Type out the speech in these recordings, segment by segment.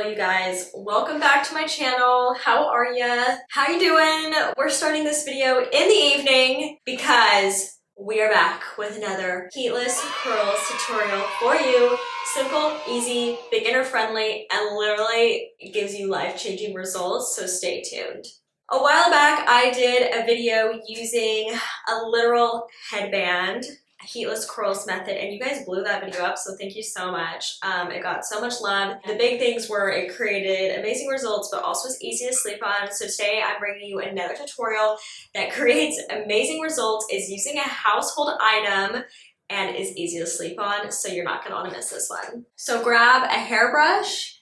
Hello you guys, welcome back to my channel. How are ya? How you doing? We're starting this video in the evening because we are back with another heatless curls tutorial for you. Simple, easy, beginner friendly, and literally gives you life-changing results, so stay tuned. A while back I did a video using a literal headband, heatless curls method, and you guys blew that video up, so thank you so much. It got so much love. The big things were it created amazing results, but also is easy to sleep on. So today I'm bringing you another tutorial that creates amazing results, is using a household item, and is easy to sleep on, so you're not gonna want to miss this one. So grab a hairbrush,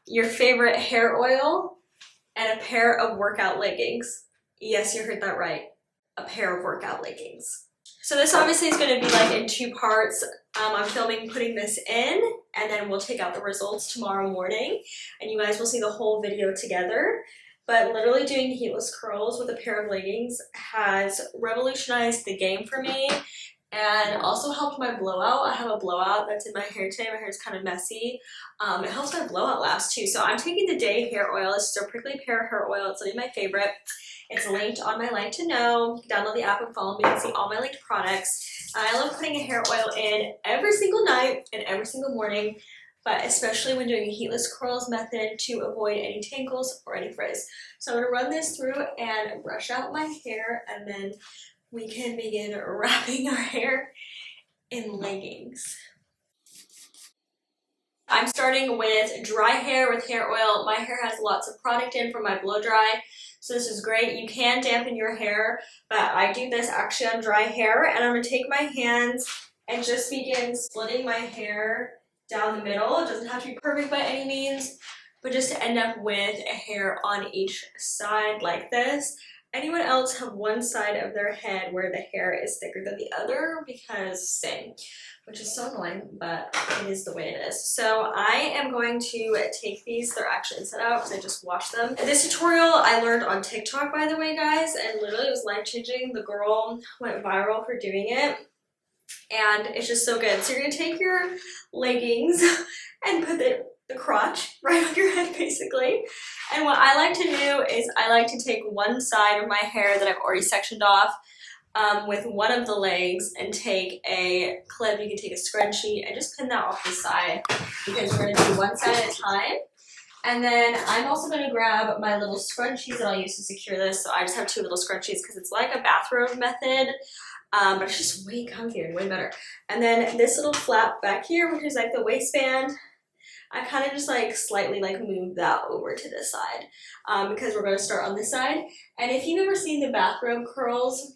your favorite hair oil, and a pair of workout leggings. Yes, you heard that right, a pair of workout leggings. So this obviously is going to be like in two parts. I'm filming putting this in, and then we'll take out the results tomorrow morning, and you guys will see the whole video together. But literally doing heatless curls with a pair of leggings has revolutionized the game for me, and also helped my blowout. I have a blowout that's in my hair today. My hair is kind of messy. It helps my blowout last too. So I'm taking the Day hair oil. This is a prickly pear hair oil. It's really my favorite. It's linked on my Like to Know. You can download the app and follow me and see all my linked products. I love putting a hair oil in every single night and every single morning, but especially when doing a heatless curls method to avoid any tangles or any frizz. So I'm going to run this through and brush out my hair, and then we can begin wrapping our hair in leggings. I'm starting with dry hair with hair oil. My hair has lots of product in from my blow dry, so this is great. You can dampen your hair, but I do this actually on dry hair, and I'm going to take my hands and just begin splitting my hair down the middle. It doesn't have to be perfect by any means, but just to end up with a hair on each side like this. Anyone else have one side of their head where the hair is thicker than the other? Because same, which is so annoying, but it is the way it is. So I am going to take these, they're actually inside out because I just washed them. This tutorial I learned on TikTok, by the way, guys, and literally it was life-changing. The girl went viral for doing it, and it's just so good. So you're gonna take your leggings and put the crotch right on your head, basically. And what I like to do is I like to take one side of my hair that I've already sectioned off with one of the legs and take a clip. You can take a scrunchie and just pin that off the side, because we're going to do one side at a time. And then I'm also going to grab my little scrunchies that I'll use to secure this. So I just have two little scrunchies because it's like a bathrobe method, but it's just way comfier and way better. And then this little flap back here, which is like the waistband, I kind of just like slightly like move that over to this side because we're going to start on this side. And if you've ever seen the bathrobe curls,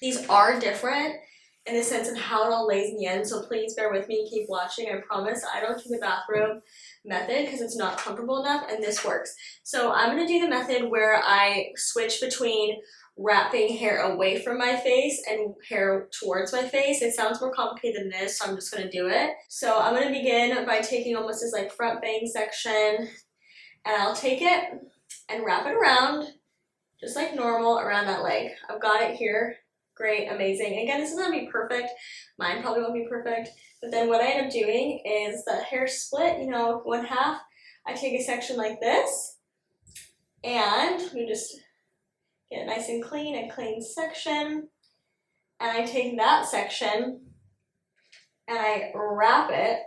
these are different in the sense of how it all lays in the end, so please bear with me, keep watching. I promise I don't do the bathrobe method because it's not comfortable enough, and this works. So I'm going to do the method where I switch between wrapping hair away from my face and hair towards my face. It sounds more complicated than this, so I'm just going to do it. So I'm going to begin by taking almost this like front bang section, and I'll take it and wrap it around just like normal around that leg. I've got it here. Great, amazing. Again, this is not going to be perfect. Mine probably won't be perfect. But then what I end up doing is the hair split, you know, one half. I take a section like this, and we just get it nice and clean, a clean section. And I take that section and I wrap it.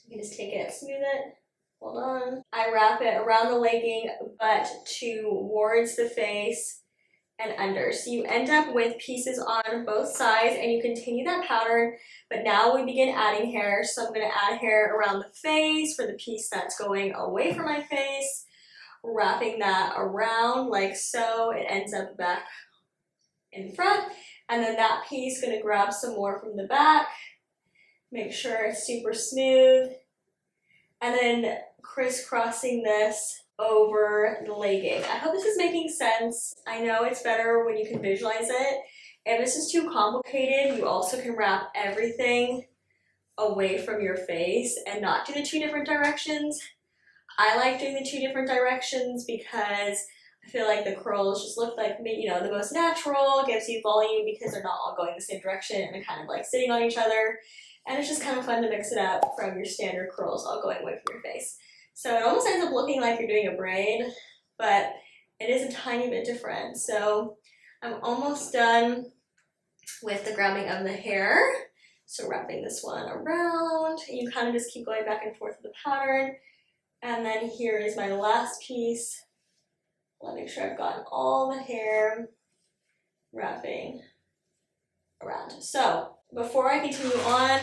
You can just take it, smooth it. Hold on. I wrap it around the legging, but towards the face and under. So you end up with pieces on both sides, and you continue that pattern, but now we begin adding hair. So I'm going to add hair around the face for the piece that's going away from my face, wrapping that around like so. It ends up back in front, and then that piece going to grab some more from the back, make sure it's super smooth, and then crisscrossing this over the legging. I hope this is making sense. I know it's better when you can visualize it. If this is too complicated, you also can wrap everything away from your face and not do the two different directions. I like doing the two different directions because I feel like the curls just look like, you know, the most natural, gives you volume because they're not all going the same direction and kind of like sitting on each other. And it's just kind of fun to mix it up from your standard curls all going away from your face. So it almost ends up looking like you're doing a braid, but it is a tiny bit different. So I'm almost done with the grabbing of the hair. So wrapping this one around, you kind of just keep going back and forth with the pattern. And then here is my last piece. Let me make sure I've gotten all the hair wrapping around. So before I continue on,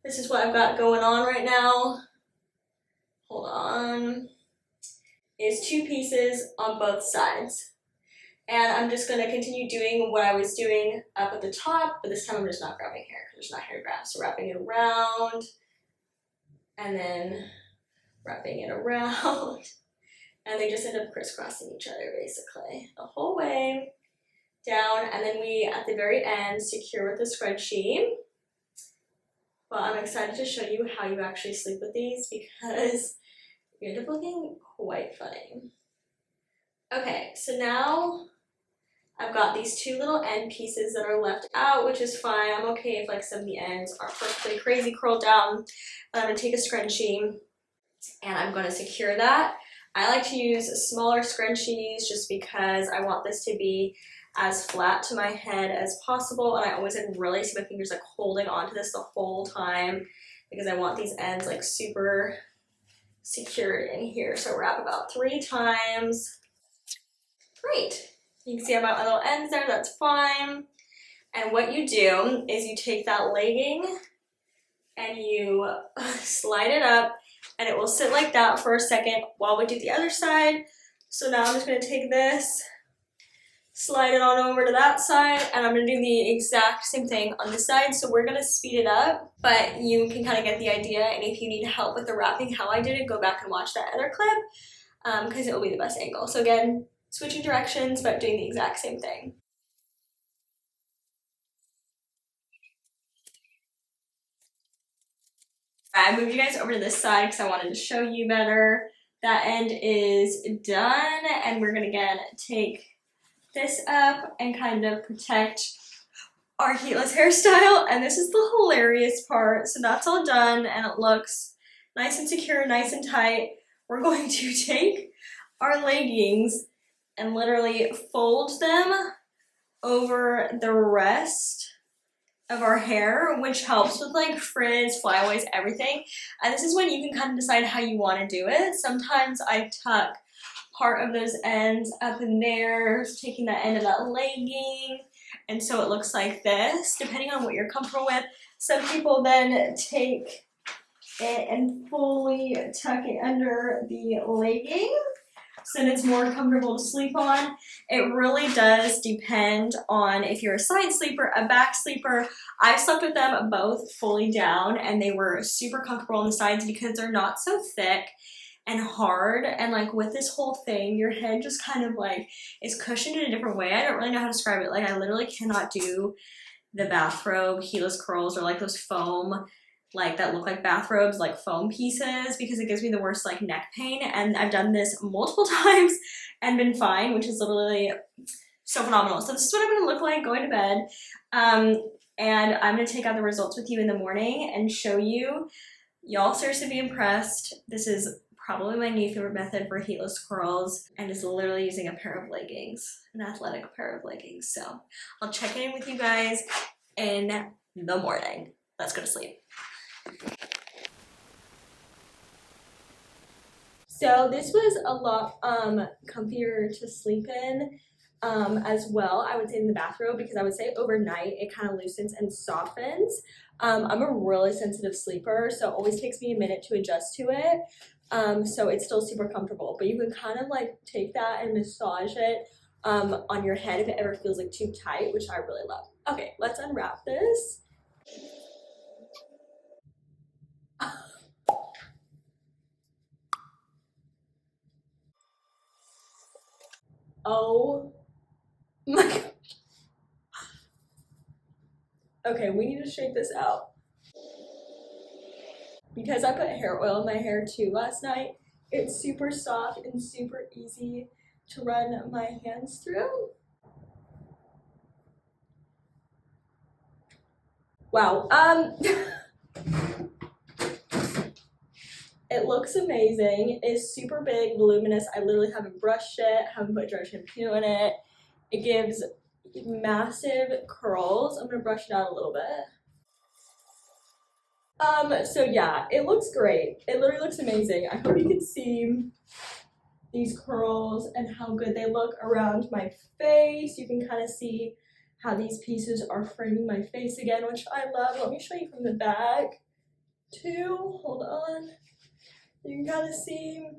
this is what I've got going on right now. Hold on. Is 2 pieces on both sides. And I'm just going to continue doing what I was doing up at the top, but this time I'm just not grabbing hair because there's not hair to grab. So wrapping it around, and then wrapping it around, and they just end up crisscrossing each other basically the whole way down, and then we, at the very end, secure with the scrunchie. But I'm excited to show you how you actually sleep with these because you end up looking quite funny. Okay, so now I've got these 2 little end pieces that are left out, which is fine. I'm okay if like some of the ends are perfectly crazy curled down. And I'm gonna take a scrunchie and I'm gonna secure that. I like to use smaller scrunchies just because I want this to be as flat to my head as possible, and I always like really see my fingers like holding onto this the whole time because I want these ends like super secured in here. So wrap about 3 times. Great. You can see I've got my little ends there, that's fine. And what you do is you take that legging and you slide it up, and it will sit like that for a second while we do the other side. So now I'm just going to take this, slide it on over to that side, and I'm going to do the exact same thing on this side. So we're going to speed it up, but you can kind of get the idea, and if you need help with the wrapping how I did it, go back and watch that other clip because it will be the best angle. So again, switching directions, but doing the exact same thing. I moved you guys over to this side because I wanted to show you better. That end is done, and we're gonna again take this up and kind of protect our heatless hairstyle. And this is the hilarious part. So that's all done, and it looks nice and secure, nice and tight. We're going to take our leggings and literally fold them over the rest of our hair, which helps with like frizz, flyaways, everything. And this is when you can kind of decide how you want to do it. Sometimes I tuck part of those ends up in there, taking the end of that legging, and so it looks like this, depending on what you're comfortable with. Some people then take it and fully tuck it under the legging, so it's more comfortable to sleep on. It really does depend on if you're a side sleeper, a back sleeper. I've slept with them both fully down, and they were super comfortable on the sides because they're not so thick and hard. And like with this whole thing, your head just kind of like is cushioned in a different way. I don't really know how to describe it. Like I literally cannot do the bathrobe heatless curls or like those foam like that look like bathrobes, like foam pieces, because it gives me the worst like neck pain. And I've done this multiple times and been fine, which is literally so phenomenal. So this is what I'm gonna look like going to bed. And I'm gonna take out the results with you in the morning and show you. Y'all seriously be impressed. This is probably my new favorite method for heatless curls, and is literally using a pair of leggings, an athletic pair of leggings. So I'll check in with you guys in the morning. Let's go to sleep. So this was a lot comfier to sleep in as well, I would say, in the bathrobe, because I would say overnight it kind of loosens and softens. I'm a really sensitive sleeper, so it always takes me a minute to adjust to it. So it's still super comfortable, but you can kind of like take that and massage it on your head if it ever feels like too tight, which I really love. Okay, let's unwrap this. Oh my god. Okay, we need to shake this out. Because I put hair oil in my hair too last night, it's super soft and super easy to run my hands through. Wow. It looks amazing. It's super big, voluminous. I literally haven't brushed it, haven't put dry shampoo in it. It gives massive curls. I'm gonna brush it out a little bit. So yeah, it looks great. It literally looks amazing. I hope you can see these curls and how good they look around my face. You can kind of see how these pieces are framing my face again, which I love. Let me show you from the back too. Hold on. You can kind of see.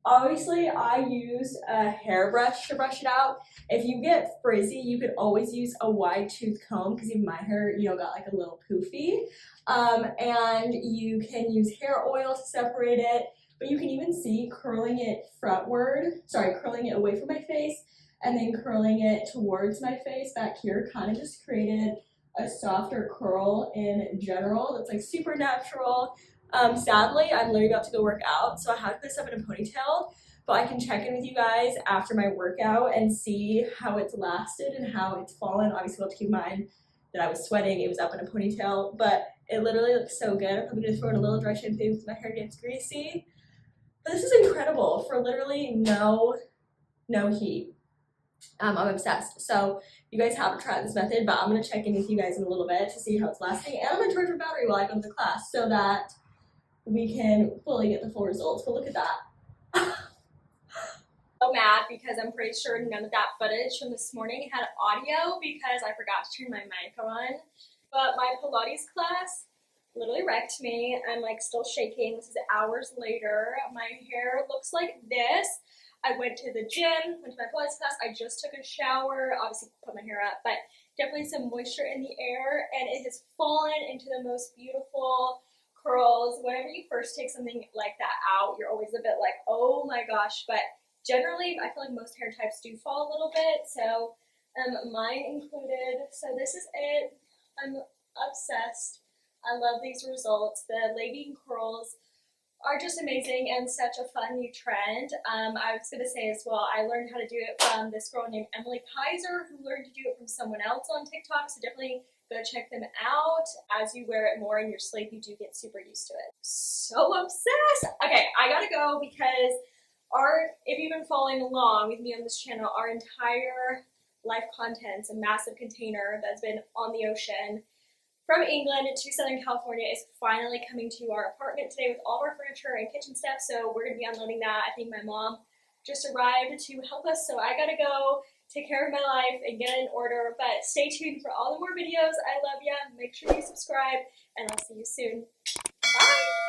Obviously, I use a hairbrush to brush it out. If you get frizzy, you could always use a wide tooth comb because even my hair, got like a little poofy. And you can use hair oil to separate it, but you can even see curling it curling it away from my face and then curling it towards my face back here kind of just created a softer curl in general that's like super natural. Sadly, I'm literally about to go work out, so I have to put this up in a ponytail, but I can check in with you guys after my workout and see how it's lasted and how it's fallen. Obviously, we'll have to keep in mind that I was sweating, it was up in a ponytail, but it literally looks so good. I'm probably gonna throw in a little dry shampoo because my hair gets greasy. But this is incredible for literally no heat. I'm obsessed. So you guys haven't tried this method, but I'm gonna check in with you guys in a little bit to see how it's lasting. And I'm gonna charge my battery while I go to the class so that we can fully get the full results. But look at that. So mad because I'm pretty sure none of that footage from this morning had audio because I forgot to turn my mic on. But my Pilates class literally wrecked me. I'm like still shaking. This is hours later. My hair looks like this. I went to the gym, went to my Pilates class. I just took a shower, obviously put my hair up, but definitely some moisture in the air, and it has fallen into the most beautiful curls. Whenever you first take something like that out, you're always a bit like, oh my gosh, but generally I feel like most hair types do fall a little bit, so mine included. So this is it. I'm obsessed. I love these results. The legging curls are just amazing and such a fun new trend. I was going to say as well, I learned how to do it from this girl named Emily Kaiser, who learned to do it from someone else on TikTok, so definitely go check them out. As you wear it more in your sleep, you do get super used to it. So obsessed! Okay, I gotta go because if you've been following along with me on this channel, our entire life contents, a massive container that's been on the ocean from England to Southern California, is finally coming to our apartment today with all of our furniture and kitchen stuff, so we're going to be unloading that. I think my mom just arrived to help us, so I gotta go take care of my life and get it in order, but stay tuned for all the more videos. I love ya. Make sure you subscribe, and I'll see you soon. Bye!